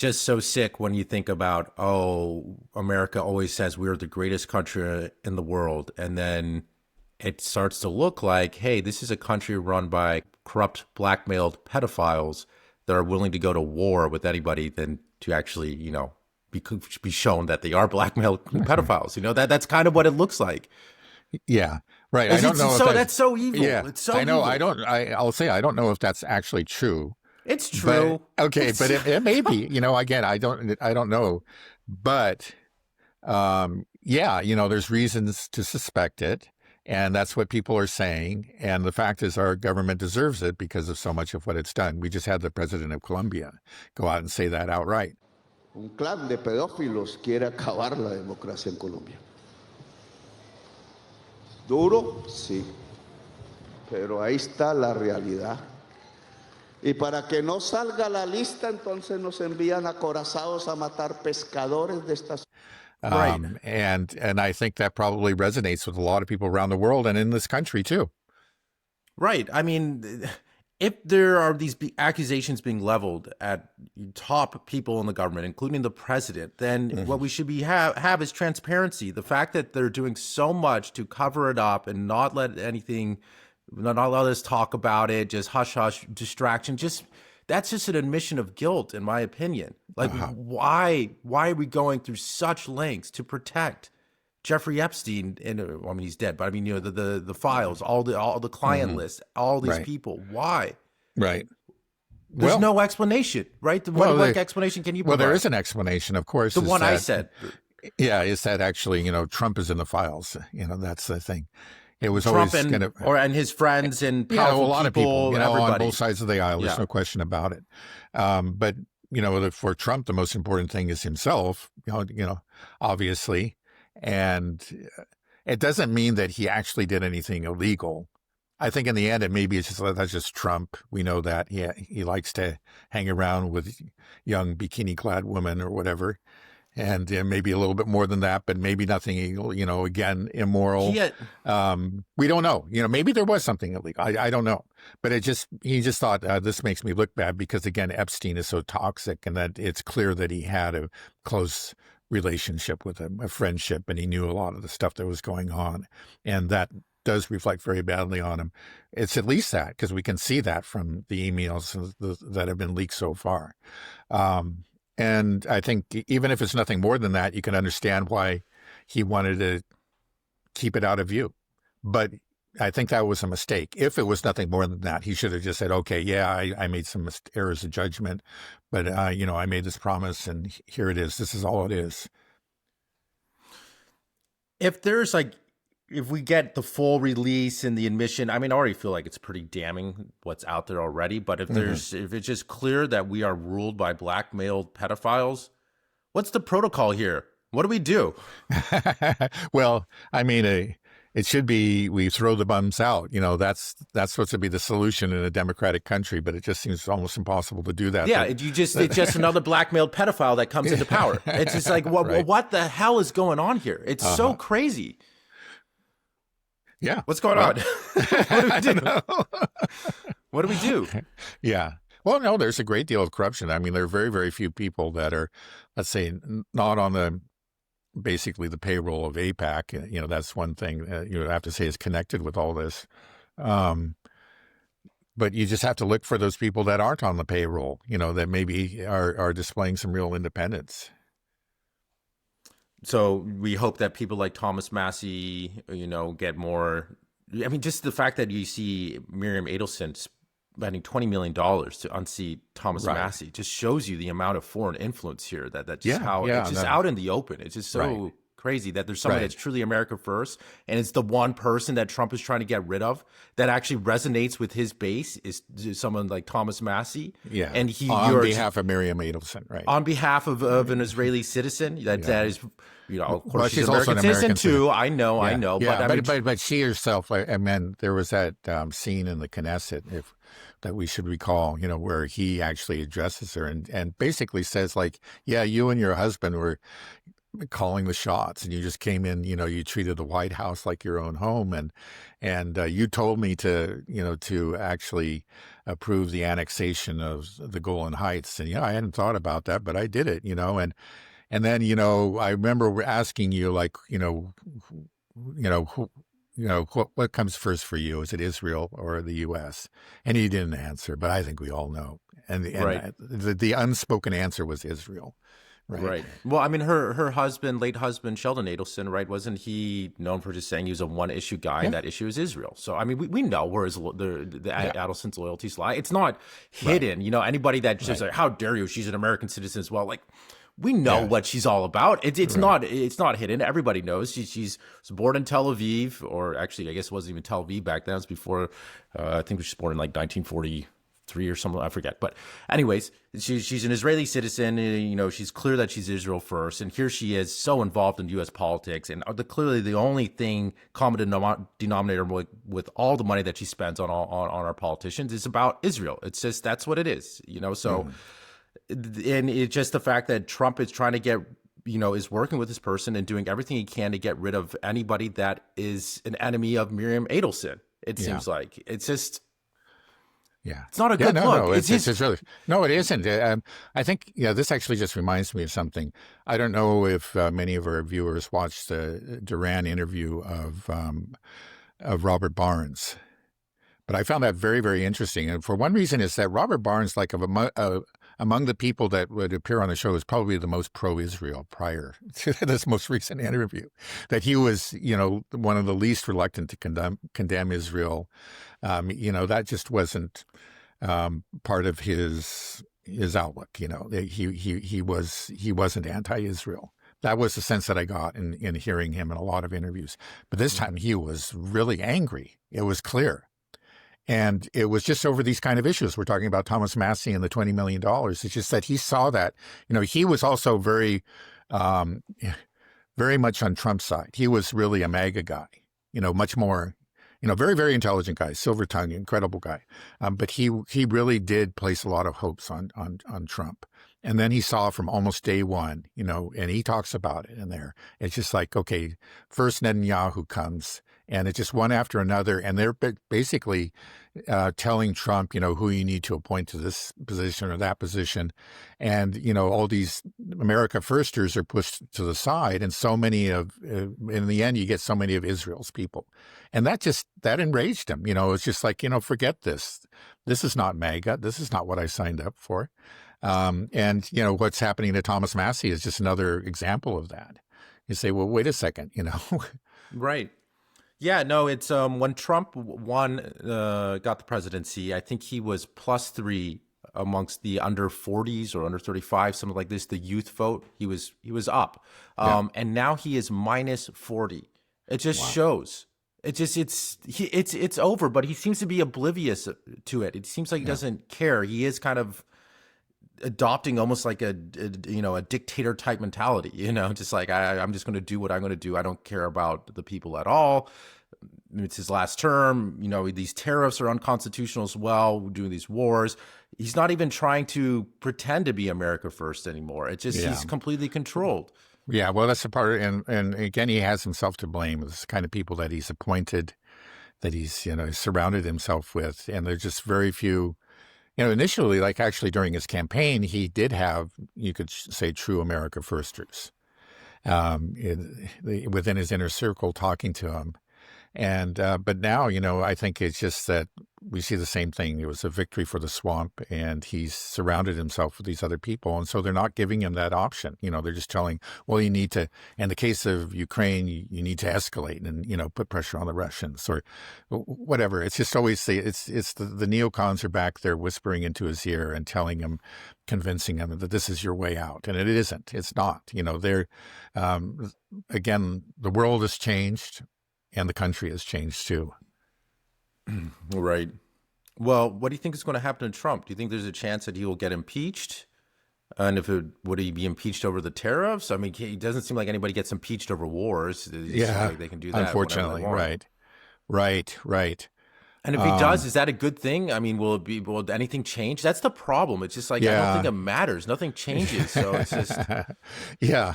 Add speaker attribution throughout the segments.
Speaker 1: just so sick when you think about, oh, America always says we're the greatest country in the world. And then it starts to look like, hey, this is a country run by corrupt, blackmailed pedophiles that are willing to go to war with anybody than to actually, be shown that they are blackmailed pedophiles. That's kind of what it looks like.
Speaker 2: Yeah, right. I don't know.
Speaker 1: That's so evil.
Speaker 2: Yeah,
Speaker 1: it's so
Speaker 2: I know.
Speaker 1: evil.
Speaker 2: I'll say I don't know if that's actually true.
Speaker 1: It's true.
Speaker 2: But, okay, but it may be. Again, I don't know. But yeah, there's reasons to suspect it, and that's what people are saying. And the fact is, our government deserves it because of so much of what it's done. We just had the president of Colombia go out and say that outright.
Speaker 3: Un clan de pedófilos quiere acabar la democracia en Colombia. Duro, sí, pero ahí está la realidad. Y para que no salga la lista, entonces nos envían acorazados a matar pescadores de estas.
Speaker 2: Right. And I think that probably resonates with a lot of people around the world and in this country too.
Speaker 1: Right. I mean, if there are these accusations being leveled at top people in the government, including the president, then what we should have is transparency. The fact that they're doing so much to cover it up and not let us talk about it, just hush hush, distraction, that's just an admission of guilt, in my opinion. Like, why are we going through such lengths to protect Jeffrey Epstein? He's dead, but I mean, the files, all the client lists, all these people. Why?
Speaker 2: Right.
Speaker 1: There's no explanation, right? What explanation can you provide?
Speaker 2: Well, there is an explanation, of course.
Speaker 1: The one I said.
Speaker 2: Yeah, is that actually, Trump is in the files. That's the thing. It was
Speaker 1: Trump
Speaker 2: always
Speaker 1: and his friends and powerful
Speaker 2: a lot of people,
Speaker 1: everybody
Speaker 2: on both sides of the aisle. There's no question about it. But for Trump, the most important thing is himself. Obviously, and it doesn't mean that he actually did anything illegal. I think in the end, that's just Trump. We know that he likes to hang around with young bikini-clad women or whatever. And maybe a little bit more than that, but maybe nothing illegal, again, immoral. We don't know. Maybe there was something illegal. I don't know. But he just thought, this makes me look bad because, again, Epstein is so toxic and that it's clear that he had a close relationship with him, a friendship, and he knew a lot of the stuff that was going on. And that does reflect very badly on him. It's at least that, because we can see that from the emails that have been leaked so far. And I think even if it's nothing more than that, you can understand why he wanted to keep it out of view. But I think that was a mistake. If it was nothing more than that, he should have just said, okay, yeah, I made some errors of judgment, but, I made this promise and here it is. This is all it is.
Speaker 1: If we get the full release and the admission, I mean, I already feel like it's pretty damning what's out there already. But if it's just clear that we are ruled by blackmailed pedophiles, what's the protocol here? What do we do?
Speaker 2: Well, I mean, it should be we throw the bums out. That's supposed to be the solution in a democratic country, but it just seems almost impossible to do that.
Speaker 1: Yeah, it's just another blackmailed pedophile that comes into power. It's just like, what the hell is going on here? It's so crazy.
Speaker 2: Yeah.
Speaker 1: What's going on? What do we do? What do we do?
Speaker 2: Yeah. Well, no, there's a great deal of corruption. I mean, there are very, very few people that are, let's say, not on basically the payroll of AIPAC. That's one thing you have to say is connected with all this. But you just have to look for those people that aren't on the payroll, that maybe are displaying some real independence.
Speaker 1: So we hope that people like Thomas Massie, get more. I mean, just the fact that you see Miriam Adelson spending $20 million to unseat Thomas Massie just shows you the amount of foreign influence here. It's just out in the open. It's just so crazy that there's somebody that's truly America first, and it's the one person that Trump is trying to get rid of that actually resonates with his base is someone like Thomas Massie.
Speaker 2: Yeah,
Speaker 1: and
Speaker 2: on behalf of Miriam Adelson, right?
Speaker 1: On behalf of an Israeli citizen that is. Of course, she's
Speaker 2: also an American
Speaker 1: citizen too. I know.
Speaker 2: Yeah, but she herself, there was that scene in the Knesset, that we should recall, where he actually addresses her and basically says, like, yeah, you and your husband were calling the shots, and you just came in, you treated the White House like your own home, and you told me to actually approve the annexation of the Golan Heights. And I hadn't thought about that, but I did it, and then I remember asking you, like, what comes first for you? Is it Israel or the U.S.? And you didn't answer, but I think we all know. And
Speaker 1: Right.
Speaker 2: the unspoken answer was Israel. Right.
Speaker 1: Well, I mean, her husband, late husband, Sheldon Adelson, right? Wasn't he known for just saying he was a one-issue guy, and that issue is Israel? So, I mean, we know where the Adelson's loyalties lie. It's not hidden. Anybody that just like, how dare you? She's an American citizen as well. Like, we know what she's all about. It's not hidden. Everybody knows she's born in Tel Aviv, or actually, I guess it wasn't even Tel Aviv back then. It was before. I think she was born in like 1943 or something. I forget. But anyways, she's an Israeli citizen. She's clear that she's Israel first, and here she is, so involved in U.S. politics, and clearly the only thing common denominator with all the money that she spends on our politicians is about Israel. It's just that's what it is. So. And it's just the fact that Trump is trying to get, is working with this person and doing everything he can to get rid of anybody that is an enemy of Miriam Adelson. It seems like it's just, it's not a good look.
Speaker 2: No, it's really, no, it isn't. I think, this actually just reminds me of something. I don't know if many of our viewers watched the Duran interview of Robert Barnes. But I found that very, very interesting. And for one reason is that Robert Barnes, like among the people that would appear on the show, is probably the most pro-Israel prior to this most recent interview. That he was, one of the least reluctant to condemn Israel. That just wasn't part of his outlook. He wasn't anti-Israel. That was the sense that I got in hearing him in a lot of interviews. But this time he was really angry. It was clear. And it was just over these kind of issues. We're talking about Thomas Massie and the $20 million. It's just that he saw that, he was also very, very much on Trump's side. He was really a MAGA guy, much more, very, very intelligent guy, silver tongue, incredible guy. But he really did place a lot of hopes on Trump. And then he saw from almost day one, and he talks about it in there. It's just like, okay, first Netanyahu comes, and it's just one after another. And they're basically telling Trump, who you need to appoint to this position or that position. And, all these America firsters are pushed to the side. And so many in the end, you get so many of Israel's people. And that enraged him. It's just like, forget this. This is not MAGA. This is not what I signed up for. And what's happening to Thomas Massie is just another example of that. You say, well, wait a second,
Speaker 1: Right. Yeah, no, it's when Trump got the presidency, I think he was +3 amongst the under 40s or under 35, something like this, the youth vote. He was up. And now he is -40. It just shows. It's over, but he seems to be oblivious to it. It seems like he doesn't care. He is kind of adopting almost like a dictator type mentality, just like I'm just going to do what I'm going to do. I don't care about the people at all. It's his last term. These tariffs are unconstitutional as well. We're doing these wars. He's not even trying to pretend to be America first anymore. It's just he's completely controlled.
Speaker 2: Yeah, well, that's the part. And again, he has himself to blame. It's the kind of people that he's appointed, that he's surrounded himself with, and there's just very few. Initially, like actually during his campaign, he did have, you could say, true America firsters within his inner circle talking to him. And but now, I think it's just that we see the same thing. It was a victory for the swamp, and he's surrounded himself with these other people. And so they're not giving him that option. They're just telling, well, you need to, in the case of Ukraine, you need to escalate and, put pressure on the Russians or whatever. It's just always the neocons are back there whispering into his ear and telling him, convincing him that this is your way out. And it isn't. It's not. They're, again, the world has changed. And the country has changed too.
Speaker 1: Right. Well, what do you think is going to happen to Trump? Do you think there's a chance that he will get impeached? And would he be impeached over the tariffs? I mean, it doesn't seem like anybody gets impeached over wars. It seems like they can do that.
Speaker 2: Unfortunately, right.
Speaker 1: And if he does, is that a good thing? I mean, will anything change? That's the problem. It's just like, I don't think
Speaker 2: Yeah.
Speaker 1: it matters. Nothing changes. So it's just,
Speaker 2: Yeah.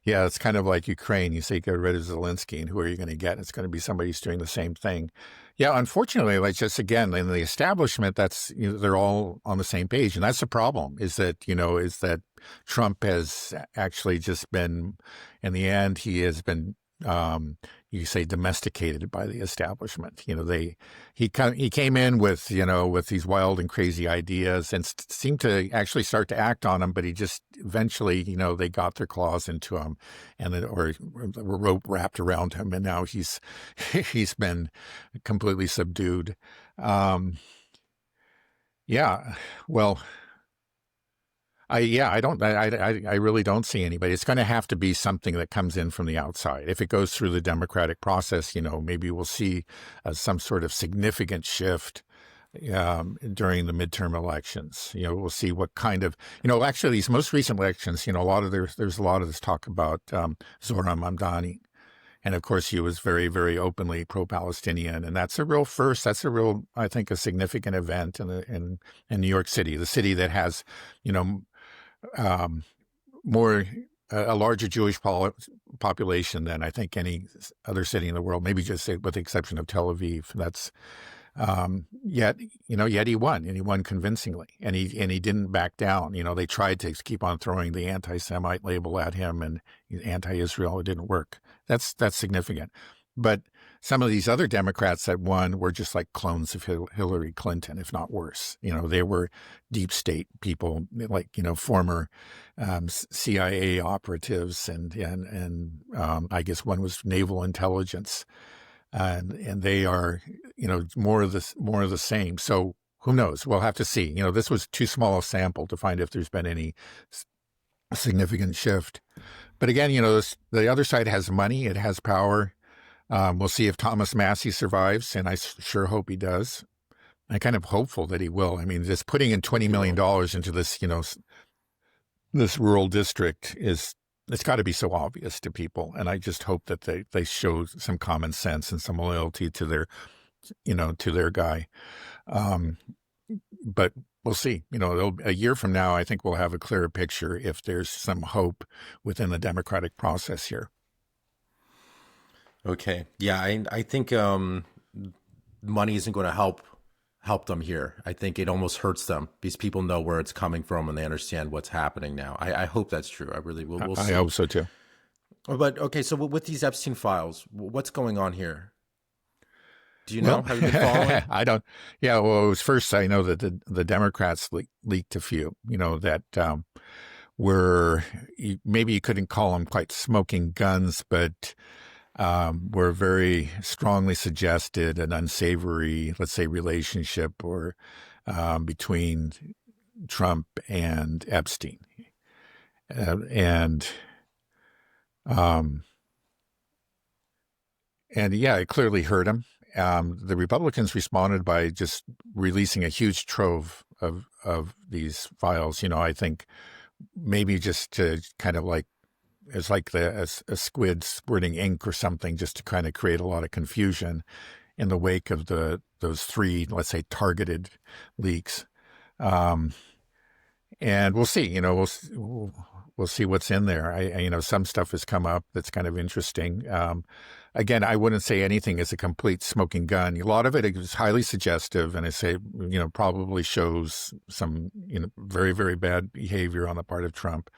Speaker 2: Yeah, it's kind of like Ukraine. You say get rid of Zelensky, and who are you going to get? It's going to be somebody who's doing the same thing. Yeah, unfortunately, like just again, in the establishment, that's, they're all on the same page. And that's the problem, is that Trump has actually just been, in the end, he has been, you say, domesticated by the establishment. He came in with, with these wild and crazy ideas, and seemed to actually start to act on them, but he just eventually, they got their claws into him, and then, or a rope wrapped around him, and now he's been completely subdued. Yeah, well, I really don't see anybody. It's going to have to be something that comes in from the outside. If it goes through the democratic process, maybe we'll see some sort of significant shift during the midterm elections. We'll see what kind of, actually these most recent elections, there's a lot of this talk about Zohran Mamdani. And of course, he was very, very openly pro-Palestinian, and that's a real first. That's a real, I think, a significant event in New York City, the city that has, more a larger Jewish population than I think any other city in the world. Maybe just with the exception of Tel Aviv. That's yet he won, and he won convincingly, and he didn't back down. They tried to keep on throwing the anti-Semite label at him and anti-Israel. It didn't work. That's significant. But some of these other Democrats that won were just like clones of Hillary Clinton, if not worse. They were deep state people, like, former CIA operatives, and I guess one was naval intelligence. And they are, more of the same. So who knows? We'll have to see. This was too small a sample to find if there's been any significant shift. But again, the other side has money. It has power. We'll see if Thomas Massie survives, and I sure hope he does. I'm kind of hopeful that he will. I mean, just putting in $20 million into this, this rural district it's got to be so obvious to people. And I just hope that they show some common sense and some loyalty to their guy. But we'll see. A year from now, I think we'll have a clearer picture if there's some hope within the democratic process here.
Speaker 1: okay. Yeah, I think money isn't going to help them here. I think it almost hurts them because people know where it's coming from and they understand what's happening now. I hope that's true. I really will. We'll see.
Speaker 2: I hope so too.
Speaker 1: But okay, so with these Epstein files, what's going on here? Do you know? Have you been following?
Speaker 2: I don't. Yeah, well, it was first, I know that the Democrats leaked a few, that were, maybe you couldn't call them quite smoking guns, but were very strongly suggested an unsavory, let's say, relationship or between Trump and Epstein. And yeah, it clearly hurt him. The Republicans responded by just releasing a huge trove of these files. I think maybe just to kind of like, it's like a squid squirting ink or something, just to kind of create a lot of confusion in the wake of those three, let's say, targeted leaks. And we'll see. We'll see what's in there. Some stuff has come up that's kind of interesting. Again, I wouldn't say anything is a complete smoking gun. A lot of it is highly suggestive, and I say, probably shows some, very, very bad behavior on the part of Trump.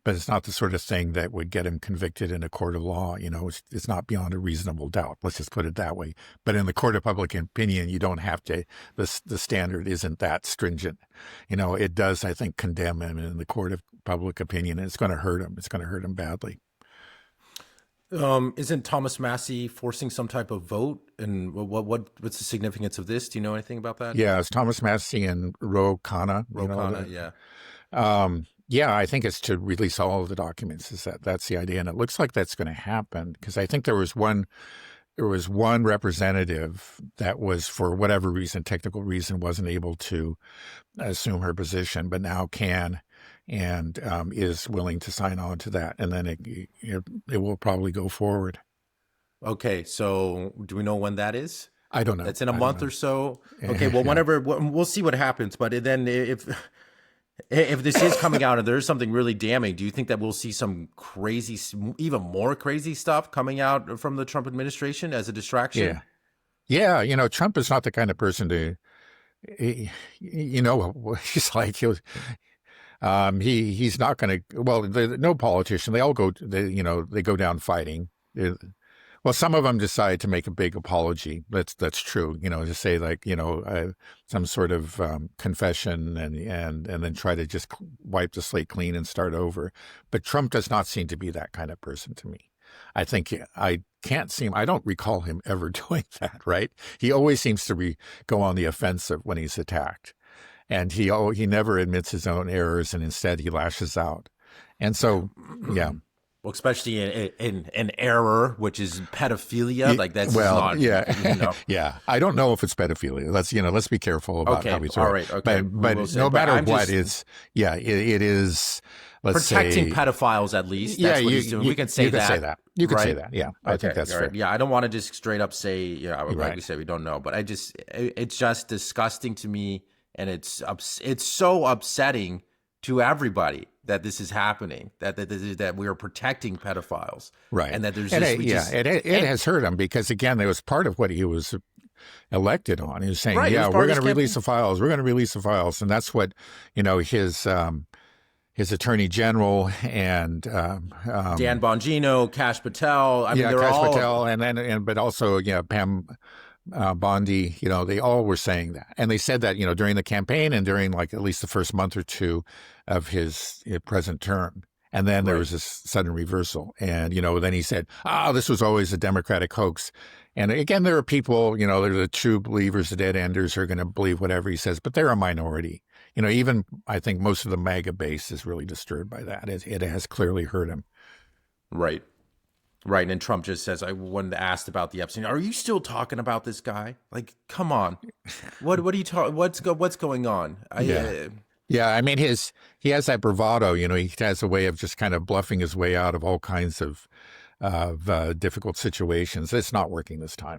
Speaker 2: But it's not the sort of thing that would get him convicted in a court of law. It's not beyond a reasonable doubt. Let's just put it that way. But in the court of public opinion, you don't have to, the standard isn't that stringent. It does, I think, condemn him in the court of public opinion, and it's going to hurt him. It's going to hurt him badly.
Speaker 1: Isn't Thomas Massie forcing some type of vote? And what's the significance of this? Do you know anything about that?
Speaker 2: Yeah, it's Thomas Massie and Khanna.
Speaker 1: Khanna, yeah.
Speaker 2: Yeah, I think it's to release all of the documents. That's the idea, and it looks like that's going to happen because I think there was one representative that was, for whatever reason, technical reason, wasn't able to assume her position, but now can and is willing to sign on to that, and then it will probably go forward.
Speaker 1: Okay, so do we know when that is?
Speaker 2: I don't know.
Speaker 1: That's in a
Speaker 2: I don't
Speaker 1: month
Speaker 2: know.
Speaker 1: or so. Okay, well, whenever we'll see what happens. But then if this is coming out and there's something really damning, do you think that we'll see some crazy, even more crazy stuff coming out from the Trump administration as a distraction?
Speaker 2: Yeah. You know, Trump is not the kind of person to, you know, he's like, he's not going to, well, no politician, they all go, they go down fighting. Well, some of them decide to make a big apology. That's true. You know, to say like, some sort of confession and then try to just wipe the slate clean and start over. But Trump does not seem to be that kind of person to me. I think I don't recall him ever doing that, right? He always seems to go on the offensive when he's attacked. And he never admits his own errors, and instead he lashes out. And so, yeah.
Speaker 1: Well, especially in an error, which is pedophilia, like that's not.
Speaker 2: Yeah, yeah. I don't know if it's pedophilia. Let's be careful about how we talk.
Speaker 1: All right, okay.
Speaker 2: But no matter what, it is. Let's
Speaker 1: protecting
Speaker 2: say,
Speaker 1: pedophiles, at least. That's what he's doing. We can say that.
Speaker 2: You can
Speaker 1: right?
Speaker 2: say that. Yeah, I think that's fair.
Speaker 1: Yeah, I don't want to just straight up say, like
Speaker 2: right.
Speaker 1: we say, we don't know. But it's just disgusting to me, and it's so upsetting to everybody that this is happening, that we are protecting pedophiles,
Speaker 2: right?
Speaker 1: And that there's
Speaker 2: it has hurt him because again, that was part of what he was elected on. He was saying,
Speaker 1: right,
Speaker 2: we're going to release the files. We're going to release the files, and that's what his attorney general and
Speaker 1: Dan Bongino, Kash Patel. I mean, they're
Speaker 2: Kash
Speaker 1: all
Speaker 2: Patel, but also Pam Bondi. They all were saying that, and they said that during the campaign and during like at least the first month or two of his present term. And then there was this sudden reversal, and then he said, this was always a Democratic hoax. And again, there are people, they're the true believers, the dead enders, who are going to believe whatever he says, but they're a minority. Even I think most of the MAGA base is really disturbed by that. It has clearly hurt him.
Speaker 1: Right. Right. And Trump just says, when asked about the Epstein, are you still talking about this guy? Like, come on. What are you talking? What's going on?
Speaker 2: Yeah. I mean, he has that bravado, he has a way of just kind of bluffing his way out of all kinds of difficult situations. It's not working this time.